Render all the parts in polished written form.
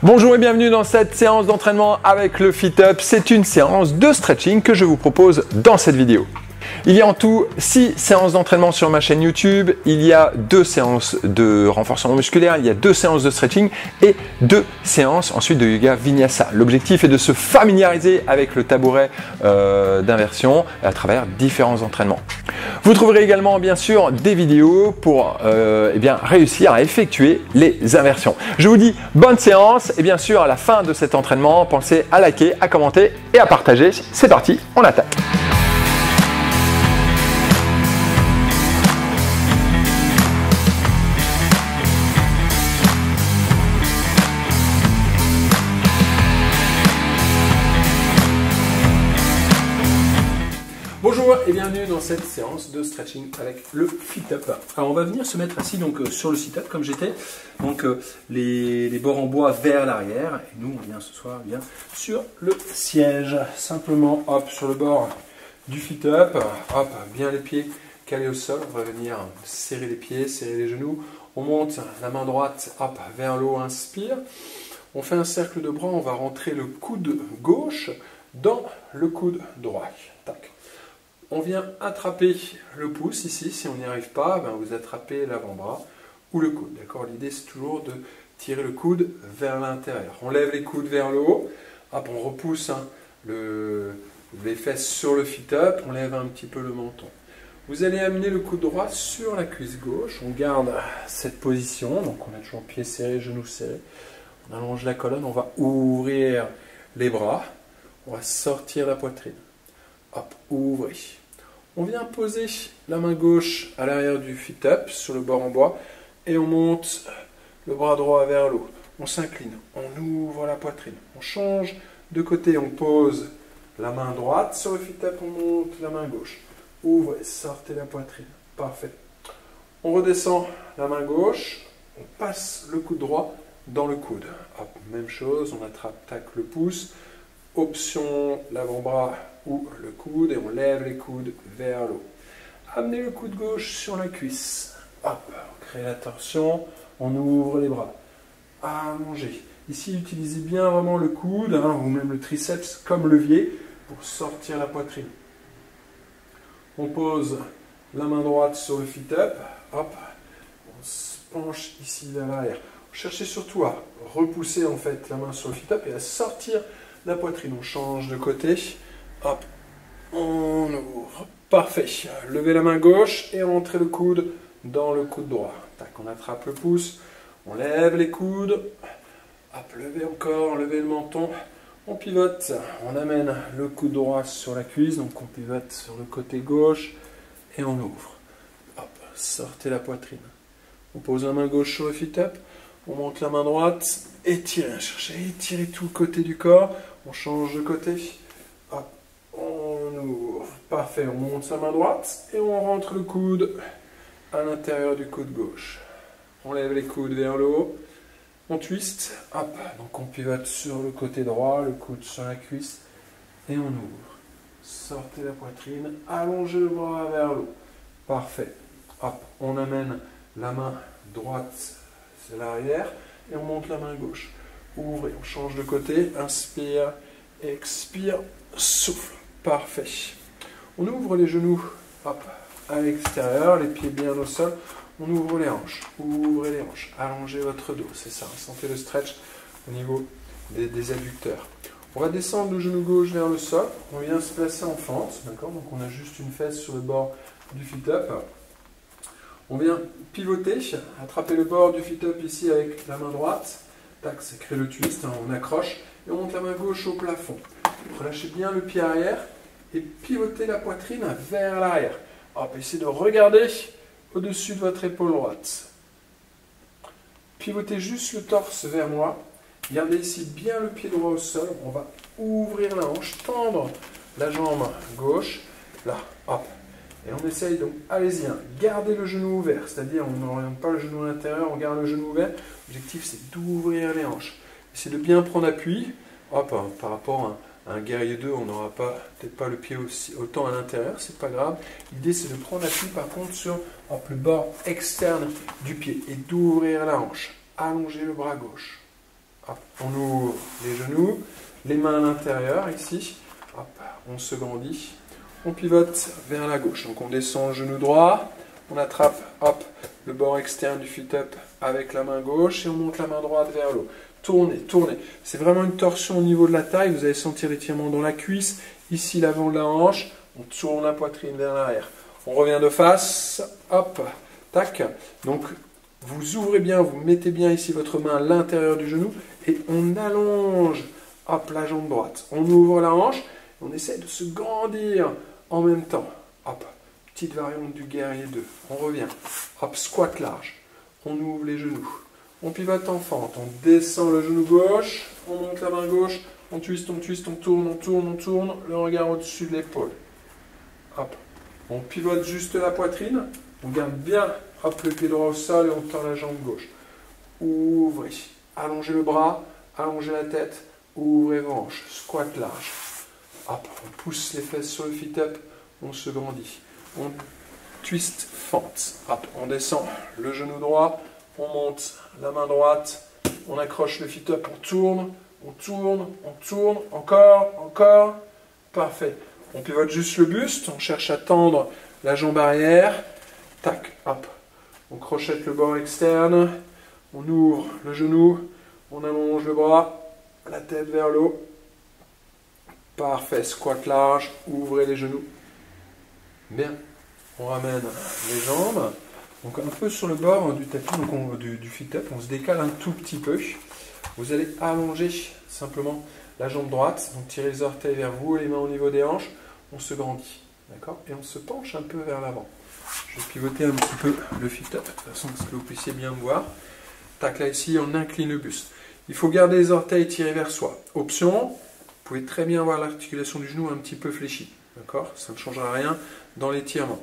Bonjour et bienvenue dans cette séance d'entraînement avec le FitUp. C'est une séance de stretching que je vous propose dans cette vidéo. Il y a en tout 6 séances d'entraînement sur ma chaîne YouTube. Il y a 2 séances de renforcement musculaire, il y a 2 séances de stretching et 2 séances ensuite de yoga vinyasa. L'objectif est de se familiariser avec le tabouret d'inversion à travers différents entraînements. Vous trouverez également bien sûr des vidéos pour réussir à effectuer les inversions. Je vous dis bonne séance et bien sûr à la fin de cet entraînement, pensez à liker, à commenter et à partager. C'est parti, on attaque. Bonjour et bienvenue dans cette séance de stretching avec le FitUp. Alors on va venir se mettre assis donc sur le sit-up comme j'étais, donc les bords en bois vers l'arrière et nous on vient ce soir sur le siège. Simplement hop sur le bord du FitUp, hop bien les pieds calés au sol, on va venir serrer les pieds, serrer les genoux, on monte la main droite hop vers le haut, inspire, on fait un cercle de bras, on va rentrer le coude gauche dans le coude droit. Tac. On vient attraper le pouce ici, si on n'y arrive pas, vous attrapez l'avant-bras ou le coude. D'accord ? L'idée c'est toujours de tirer le coude vers l'intérieur. On lève les coudes vers le haut, hop, on repousse les fesses sur le FitUp, on lève un petit peu le menton. Vous allez amener le coude droit sur la cuisse gauche, on garde cette position, donc on a toujours pieds serrés, genoux serrés. On allonge la colonne, on va ouvrir les bras, on va sortir la poitrine. Hop, ouvrez. On vient poser la main gauche à l'arrière du FitUp sur le bord en bois et on monte le bras droit vers le haut. On s'incline, on ouvre la poitrine, on change de côté, on pose la main droite sur le FitUp, on monte la main gauche. Ouvrez, sortez la poitrine. Parfait. On redescend la main gauche, on passe le coude droit dans le coude. Hop, même chose, on attaque le pouce. Option l'avant-bras ou le coude et on lève les coudes vers le haut. Amenez le coude gauche sur la cuisse. Hop, on crée la torsion, on ouvre les bras. Allongez. Ici, utilisez bien vraiment le coude ou même le triceps comme levier pour sortir la poitrine. On pose la main droite sur le FitUp. Hop, on se penche ici vers l'arrière. Cherchez surtout à repousser en fait la main sur le FitUp et à sortir la poitrine. On change de côté. Hop, on ouvre. Parfait. Levez la main gauche et rentrez le coude dans le coude droit. Tac, on attrape le pouce. On lève les coudes. Hop, levez encore, levez le menton. On pivote. On amène le coude droit sur la cuisse. Donc on pivote sur le côté gauche et on ouvre. Hop, sortez la poitrine. On pose la main gauche sur le FitUp. On monte la main droite. Étirez, cherchez, étirez tout le côté du corps. On change de côté. Hop, on ouvre. Parfait, on monte sa main droite et on rentre le coude à l'intérieur du coude gauche. On lève les coudes vers le haut. On twist. Hop, donc on pivote sur le côté droit, le coude sur la cuisse et on ouvre. Sortez la poitrine, allongez le bras vers le haut. Parfait. Hop, on amène la main droite à l'arrière et on monte la main gauche. Ouvrez, on change de côté, inspire, expire, souffle. Parfait. On ouvre les genoux hop, à l'extérieur, les pieds bien au sol. On ouvre les hanches, ouvrez les hanches, allongez votre dos, c'est ça. Sentez le stretch au niveau des adducteurs. On va descendre le genou gauche vers le sol. On vient se placer en fente, d'accord? Donc on a juste une fesse sur le bord du FitUp. On vient pivoter, attraper le bord du FitUp ici avec la main droite. Tac, ça crée le twist, on accroche et on monte la main gauche au plafond. Relâchez bien le pied arrière et pivotez la poitrine vers l'arrière. Hop, essayez de regarder au-dessus de votre épaule droite. Pivotez juste le torse vers moi. Gardez ici bien le pied droit au sol. On va ouvrir la hanche, tendre la jambe gauche. Là, hop. Et on essaye donc, allez-y, gardez le genou ouvert, c'est-à-dire on n'oriente pas le genou à l'intérieur, on garde le genou ouvert. L'objectif c'est d'ouvrir les hanches. Essayez de bien prendre appui. Hop, par rapport à un guerrier 2, on n'aura peut-être pas le pied autant à l'intérieur, c'est pas grave. L'idée c'est de prendre appui par contre sur le bord externe du pied et d'ouvrir la hanche. Allongez le bras gauche. Hop, on ouvre les genoux, les mains à l'intérieur ici. Hop, on se grandit. On pivote vers la gauche. Donc on descend le genou droit. On attrape hop, le bord externe du fit-up avec la main gauche et on monte la main droite vers le haut. Tournez, tournez. C'est vraiment une torsion au niveau de la taille. Vous allez sentir l'étirement dans la cuisse. Ici, l'avant de la hanche. On tourne la poitrine vers l'arrière. On revient de face. Hop, tac. Donc, vous ouvrez bien, vous mettez bien ici votre main à l'intérieur du genou et on allonge hop, la jambe droite. On ouvre la hanche. On essaie de se grandir en même temps. Hop, petite variante du guerrier 2. On revient. Hop, squat large. On ouvre les genoux. On pivote en fente. On descend le genou gauche. On monte la main gauche. On twist, on tourne, on tourne, on tourne. Le regard au-dessus de l'épaule. Hop. On pivote juste la poitrine. On garde bien hop, le pied droit au sol et on tend la jambe gauche. Ouvrez. Allongez le bras. Allongez la tête. Ouvrez vos hanches. Squat large. Hop. On pousse les fesses sur le fit-up. On se grandit. On twist, fente. Hop. On descend le genou droit. On monte la main droite. On accroche le fit-up. On tourne. On tourne. On tourne. Encore. Encore. Parfait. On pivote juste le buste. On cherche à tendre la jambe arrière. Tac. Hop. On crochette le bord externe. On ouvre le genou. On allonge le bras. La tête vers le haut. Parfait. Squat large. Ouvrez les genoux. Bien. On ramène les jambes. Donc un peu sur le bord du tapis, donc du fit-up. On se décale un tout petit peu. Vous allez allonger simplement la jambe droite. Donc tirez les orteils vers vous, les mains au niveau des hanches. On se grandit. D'accord? Et on se penche un peu vers l'avant. Je vais pivoter un petit peu le fit-up, de toute façon, pour que vous puissiez bien me voir. Tac, là, ici, on incline le buste. Il faut garder les orteils tirés vers soi. Option, vous pouvez très bien voir l'articulation du genou un petit peu fléchie. D'accord? Ça ne changera rien dans l'étirement.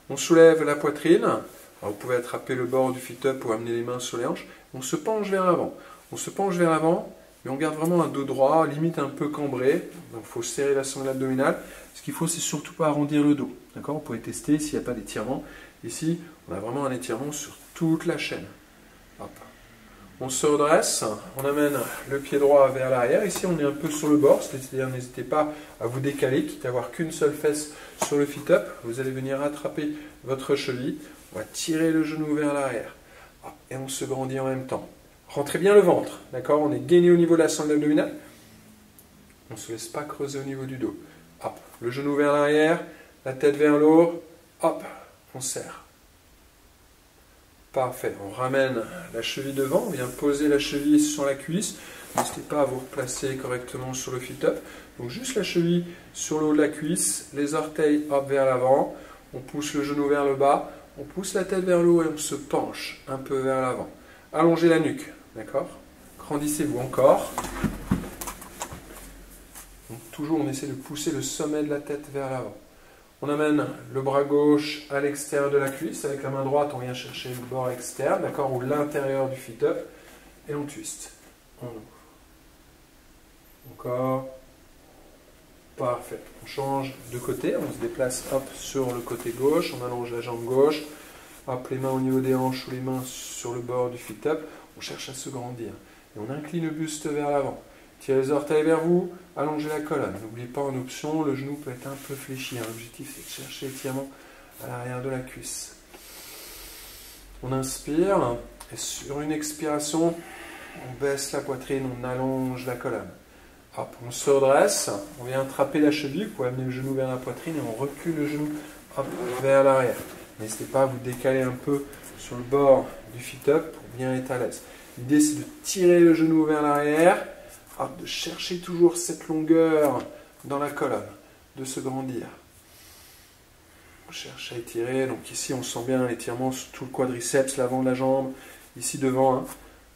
On soulève la poitrine. Alors, vous pouvez attraper le bord du fit-up ou amener les mains sur les hanches. On se penche vers l'avant. On se penche vers l'avant, mais on garde vraiment un dos droit, limite un peu cambré. Donc, il faut serrer la sangle abdominale. Ce qu'il faut, c'est surtout pas arrondir le dos. D'accord? Vous pouvez tester s'il n'y a pas d'étirement. Ici, on a vraiment un étirement sur toute la chaîne. Hop. On se redresse, on amène le pied droit vers l'arrière. Ici, on est un peu sur le bord, c'est-à-dire n'hésitez pas à vous décaler, quitte à avoir qu'une seule fesse sur le fit-up. Vous allez venir attraper votre cheville. On va tirer le genou vers l'arrière. Et on se grandit en même temps. Rentrez bien le ventre, d'accord? On est gainé au niveau de la sangle abdominale. On ne se laisse pas creuser au niveau du dos. Hop, le genou vers l'arrière, la tête vers le haut. Hop, on serre. Parfait. On ramène la cheville devant. On vient poser la cheville sur la cuisse. N'hésitez pas à vous replacer correctement sur le fit-up. Donc juste la cheville sur le haut de la cuisse. Les orteils hop vers l'avant. On pousse le genou vers le bas. On pousse la tête vers le haut et on se penche un peu vers l'avant. Allongez la nuque. D'accord? Grandissez-vous encore. Donc, toujours, on essaie de pousser le sommet de la tête vers l'avant. On amène le bras gauche à l'extérieur de la cuisse. Avec la main droite, on vient chercher le bord externe, d'accord, ou l'intérieur du fit-up. Et on twist. On ouvre. Encore. Parfait. On change de côté. On se déplace hop, sur le côté gauche. On allonge la jambe gauche. Hop, les mains au niveau des hanches ou les mains sur le bord du fit-up. On cherche à se grandir. Et on incline le buste vers l'avant. Tirez les orteils vers vous, allongez la colonne. N'oubliez pas en option, le genou peut être un peu fléchi. L'objectif c'est de chercher l'étirement à l'arrière de la cuisse. On inspire et sur une expiration, on baisse la poitrine, on allonge la colonne. Hop, on se redresse, on vient attraper la cheville, vous pouvez amener le genou vers la poitrine et on recule le genou hop, vers l'arrière. N'hésitez pas à vous décaler un peu sur le bord du fit-up pour bien être à l'aise. L'idée c'est de tirer le genou vers l'arrière, de chercher toujours cette longueur dans la colonne, de se grandir. On cherche à étirer, donc ici on sent bien l'étirement sur tout le quadriceps, l'avant de la jambe, ici devant, hein,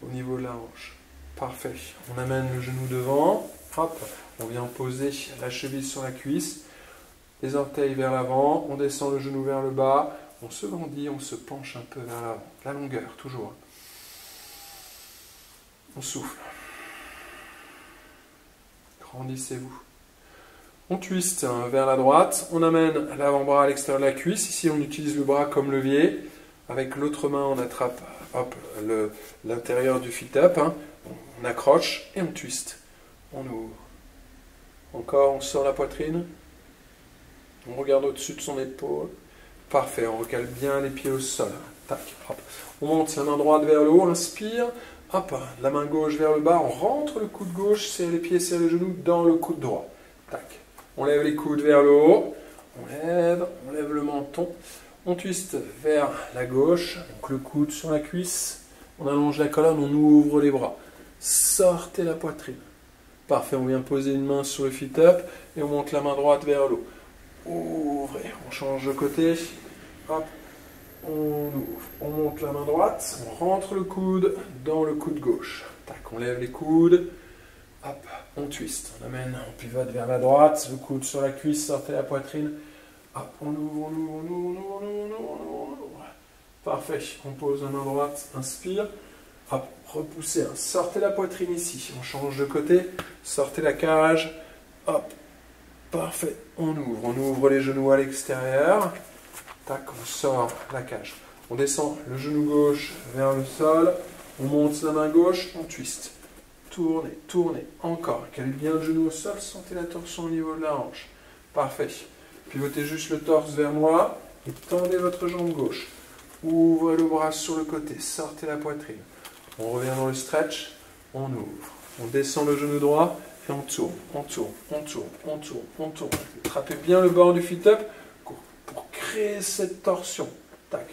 au niveau de la hanche. Parfait. On amène le genou devant, hop, on vient poser la cheville sur la cuisse, les orteils vers l'avant, on descend le genou vers le bas, on se grandit, on se penche un peu vers l'avant. La longueur, toujours. On souffle. Grandissez-vous. On twist vers la droite, on amène l'avant-bras à l'extérieur de la cuisse. Ici, on utilise le bras comme levier. Avec l'autre main, on attrape l'intérieur du fit-up. Hein. On on accroche et on twist. On ouvre. Encore, on sort la poitrine. On regarde au-dessus de son épaule. Parfait, on recale bien les pieds au sol. Tac, hop. On monte la main droite vers le haut, inspire. Hop, la main gauche vers le bas. On rentre le coude gauche, serre les pieds, serre les genoux dans le coude droit. Tac. On lève les coudes vers le haut. On lève le menton. On twiste vers la gauche. Donc le coude sur la cuisse. On allonge la colonne, on ouvre les bras. Sortez la poitrine. Parfait, on vient poser une main sur le fit-up et on monte la main droite vers le haut. Ouvrez, on change de côté. Hop, on ouvre. On monte la main droite, on rentre le coude dans le coude gauche. Tac, on lève les coudes. Hop, on twist. On amène, on pivote vers la droite, le coude sur la cuisse, sortez la poitrine. Hop, on ouvre, on ouvre, on ouvre, on ouvre, on ouvre. Parfait, on pose la main droite, inspire. Hop, repoussez, sortez la poitrine ici, on change de côté, sortez la cage, hop, parfait, on ouvre les genoux à l'extérieur, tac, on sort la cage, on descend le genou gauche vers le sol, on monte la main gauche, on twist, tournez, tournez, encore, calez bien le genou au sol, sentez la torsion au niveau de la hanche, parfait, pivotez juste le torse vers moi et tendez votre jambe gauche, ouvrez le bras sur le côté, sortez la poitrine. On revient dans le stretch, on ouvre, on descend le genou droit et on tourne, on tourne, on tourne, on tourne, on tourne. Attrapez bien le bord du fit-up pour créer cette torsion. Tac.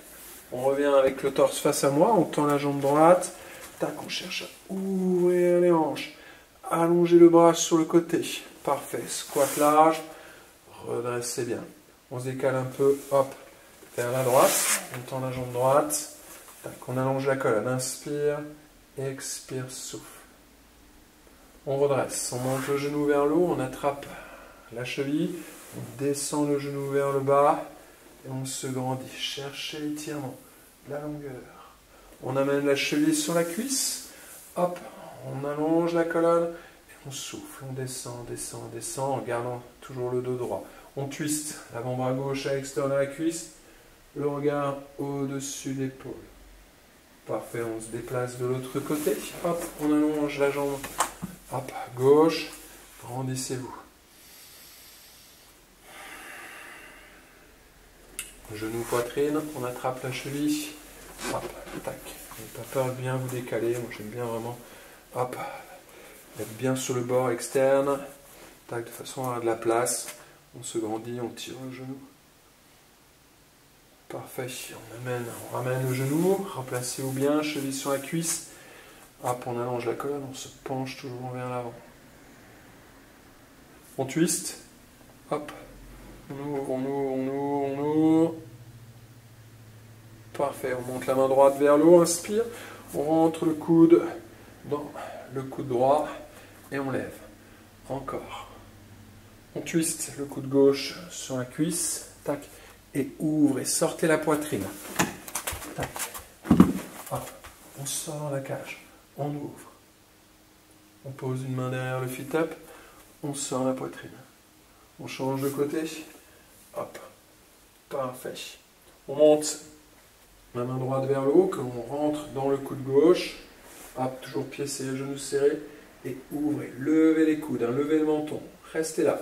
On revient avec le torse face à moi, on tend la jambe droite, tac, on cherche à ouvrir les hanches, allonger le bras sur le côté. Parfait, squat large, redressez bien. On se décale un peu, hop, vers la droite, on tend la jambe droite. Tac, on allonge la colonne, inspire, expire, souffle. On redresse, on monte le genou vers le haut, on attrape la cheville, on descend le genou vers le bas et on se grandit. Cherchez l'étirement, la longueur. On amène la cheville sur la cuisse, hop, on allonge la colonne et on souffle. On descend, descend, descend en gardant toujours le dos droit. On twiste l'avant-bras gauche à l'extérieur de la cuisse, le regard au-dessus de l'épaule. Parfait, on se déplace de l'autre côté. Hop, on allonge la jambe. Hop, gauche. Grandissez-vous. Genou, poitrine. On attrape la cheville. Hop, tac. N'ayez pas peur de bien vous décaler. Moi, j'aime bien vraiment. Hop, être bien sur le bord externe. Tac, de façon à avoir de la place. On se grandit, on tire le genou. Parfait, on ramène le genou, replacez-vous bien, cheville sur la cuisse. Hop, on allonge la colonne, on se penche toujours vers l'avant. On twist. Hop, on ouvre, on ouvre, on ouvre, on ouvre. Parfait, on monte la main droite vers le haut, inspire. On rentre le coude dans le coude droit et on lève. Encore. On twist le coude gauche sur la cuisse. Tac. Et ouvrez, sortez la poitrine. Tac. Hop. On sort la cage. On ouvre. On pose une main derrière le fit-up. On sort la poitrine. On change de côté. Hop. Parfait. On monte la main droite vers le haut, que l'on rentre dans le coude gauche. Hop, toujours pieds serrés, genoux serrés. Et ouvrez. Levez les coudes, hein, levez le menton. Restez là.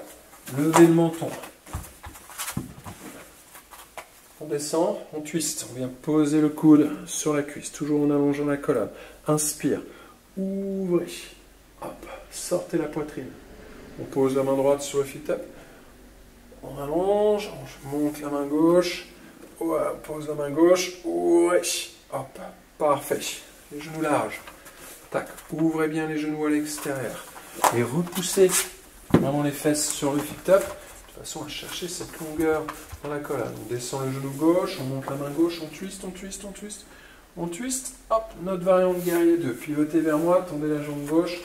Levez le menton. On descend, on twist, on vient poser le coude sur la cuisse, toujours en allongeant la colonne. Inspire, ouvrez, hop, sortez la poitrine. On pose la main droite sur le fit-up, on allonge, on monte la main gauche, on pose la main gauche, ouvrez, hop, parfait. Les genoux larges, tac, ouvrez bien les genoux à l'extérieur et repoussez vraiment les fesses sur le fit-up. De façon à chercher cette longueur dans la colonne. On descend le genou gauche, on monte la main gauche, on twist, on twist, on twist. On twist, hop, notre variante guerrier 2. Pivotez vers moi, tendez la jambe gauche.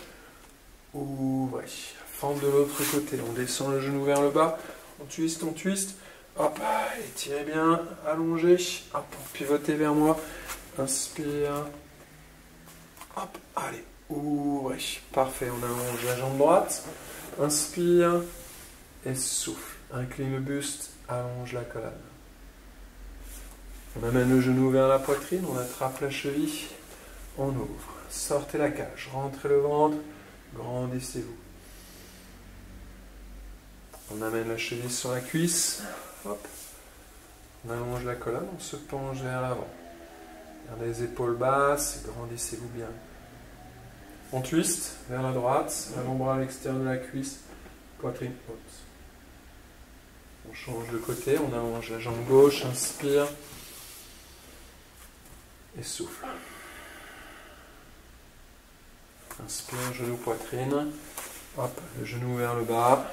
Ouvrez. Fente de l'autre côté. On descend le genou vers le bas. On twist, hop, étirez bien, allongez. Hop, pivotez vers moi. Inspire. Hop, allez, ouvrez. Parfait, on allonge la jambe droite. Inspire. Et souffle. Incline le buste, allonge la colonne. On amène le genou vers la poitrine, on attrape la cheville, on ouvre. sortez la cage, rentrez le ventre, grandissez-vous. On amène la cheville sur la cuisse, hop. On allonge la colonne, on se penche vers l'avant. Gardez les épaules basses, grandissez-vous bien. On twist vers la droite, l'avant-bras à l'extérieur de la cuisse, poitrine haute. On change de côté, on allonge la jambe gauche, inspire et souffle. Inspire, genou, poitrine, hop, le genou vers le bas,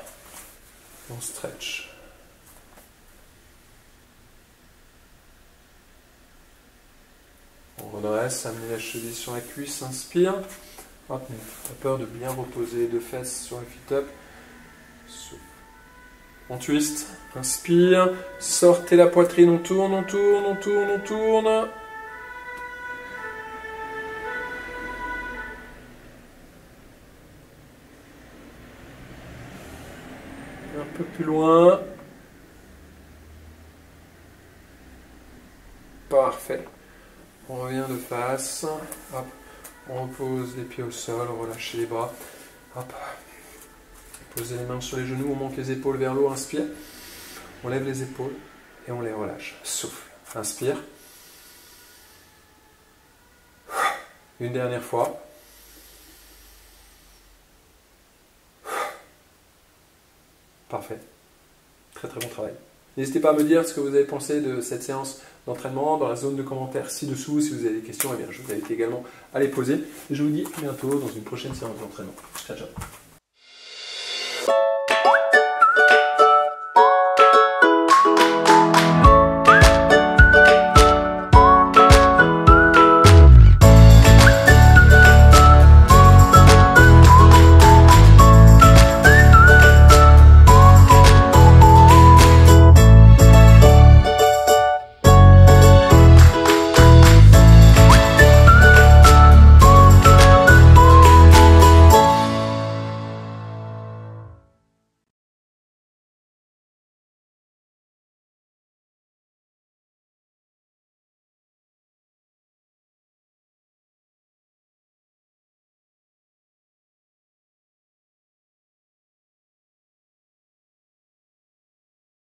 on stretch. On redresse, amenez la cheville sur la cuisse, inspire. Hop, pas peur de bien reposer les deux fesses sur le fit-up. Souffle. On twist, inspire, sortez la poitrine, on tourne, on tourne, on tourne, on tourne. Un peu plus loin. Parfait. On revient de face. Hop. On repose les pieds au sol, on relâche les bras. Hop. Posez les mains sur les genoux, on monte les épaules vers l'eau, inspire. On lève les épaules et on les relâche. Souffle. Inspire. Une dernière fois. Parfait. Très très bon travail. N'hésitez pas à me dire ce que vous avez pensé de cette séance d'entraînement dans la zone de commentaires ci-dessous. Si vous avez des questions, eh bien, je vous invite également à les poser. Et je vous dis à bientôt dans une prochaine séance d'entraînement. Ciao, ciao.